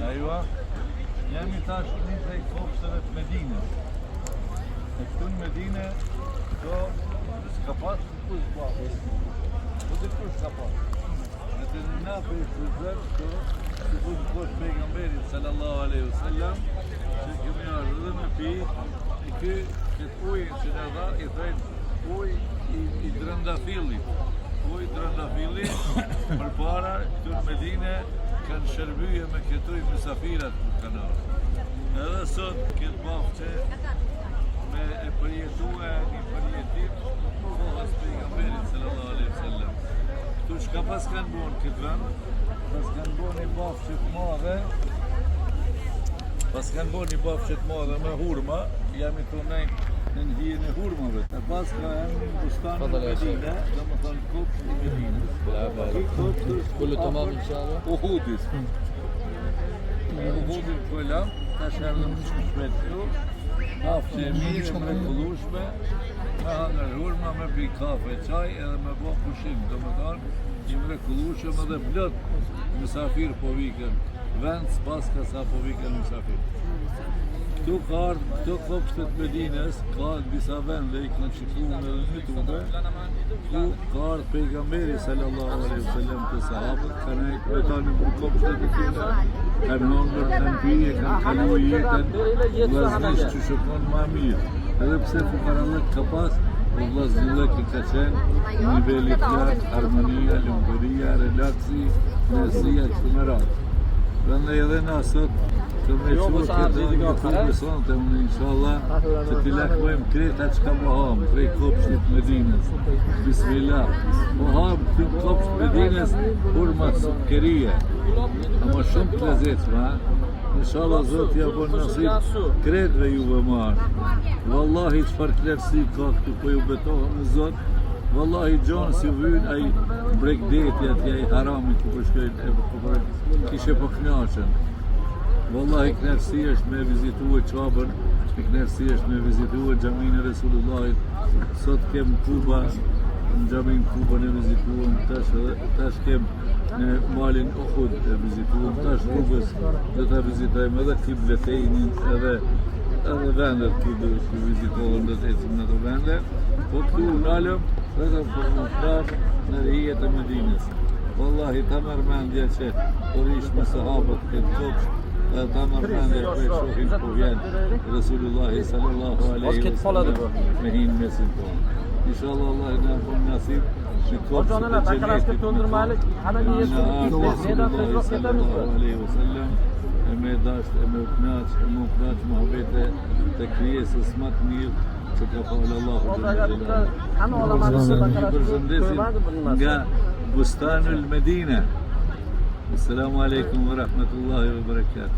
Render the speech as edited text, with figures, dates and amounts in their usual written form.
Ajua, jemi tash një prej kopshteve të Medinës. E këtu në Medinë, do s'ka pas kush bërë. Po të kush ka pas. Në të në për i frizër, si ku të kosh pejgamberit sallallahu alaihi wasallam, që kemi ardhë dhe me pi, i këtë ujë që në dha, i thejnë ujë i drëndafillit. Ujë i drëndafillit, për para, këtu në Medinë, kanë shërbyje me këtuj mësafirat në kanal. Edhe sot këtë bafë që me e përjetue një përjetim kohës pejgamberit sallallahu alaihi wasallam. Këtu çka pas kanë bërë këtë vend, pas kanë bërë një bafë që të madhe, me hurma, jam i tunajnë në hijen e hurmave. E pas ka janë në bustan në Medinë, dhe më thonë kopsh në Medinë. Kullu tamam inshallah. Uhudis. Uhudin këllam, ta shërëm në shkëshmet këtu, haftë e mirë, mrekullueshme, me hangër hurma, me pi kafe, qaj, edhe me bo pushim, do më thonë, i mrekullueshëm edhe plot mësafir po vikën, vend s'pas ka sa po vikën mësafir. Këtu ka ardhë, këto kopshtet Medinës, ka disa vende, i kanë shikuar edhe në YouTube, ku ka ardhë pejgamberi sallallahu alaihi wasallam të sahabët, kanë me tani për kopshtet e tjera, kanë hongër, kanë pije, kanë kalu jetën, vllaznisht që shokon ma mirë. Edhe pse fukarallëk ka pas, vllaznillëk i ka qenë niveli lartë, harmonia, lumturia, relaksi, nësia, kështu me radhë. Prandaj edhe na sot këmë e qurë këtë YouTube besonte unë inshallah që t'i lakmojmë kreta që ka moham prej kopshtit Medinës. Bismillah. Moham këtë kopsht Medinës hurma sukkeria. Ama shumë të lezetshme. Inshallah Zoti ja bën nasib kretve juve marë. Wallahi çfarë klerësi ka këtu po ju betohem në Zot. Wallahi gjonë si vynë ai bregdeti atje ai harami ku përshkojnë kishe po knaqen. Wallahi knaqësi është me vizitue qabën, knaqësi është me vizitue xhaminë e Resulullahit. Sot kem Kuba, në xhamin Kuba ne vizituam, tash kem në malin Uhud e vizituam, tash rrugës do ta vizitojmë edhe Kibleteinin, edhe vendet ku do të vizitohen, do të ecim në ato vende. Po këtu nalëm vetëm për në prapë në rijet e Medinës. Wallahi ta merr mendje që kurish me sahabët këtë kopsht, ta merr mendje që shohin po vjen Resulullahi sallallahu alaihi wasallam me hinë mesin tonë. Inshallah Allah na bën nasib që kopsht të gjenetit e me dasht, e me knaq, muhabete të krijesës më të mirë që ka falë Allahu Një përshëndesim nga Bustanul Medina. Assalamu alaikum wa rahmatullahi wa barakatuh.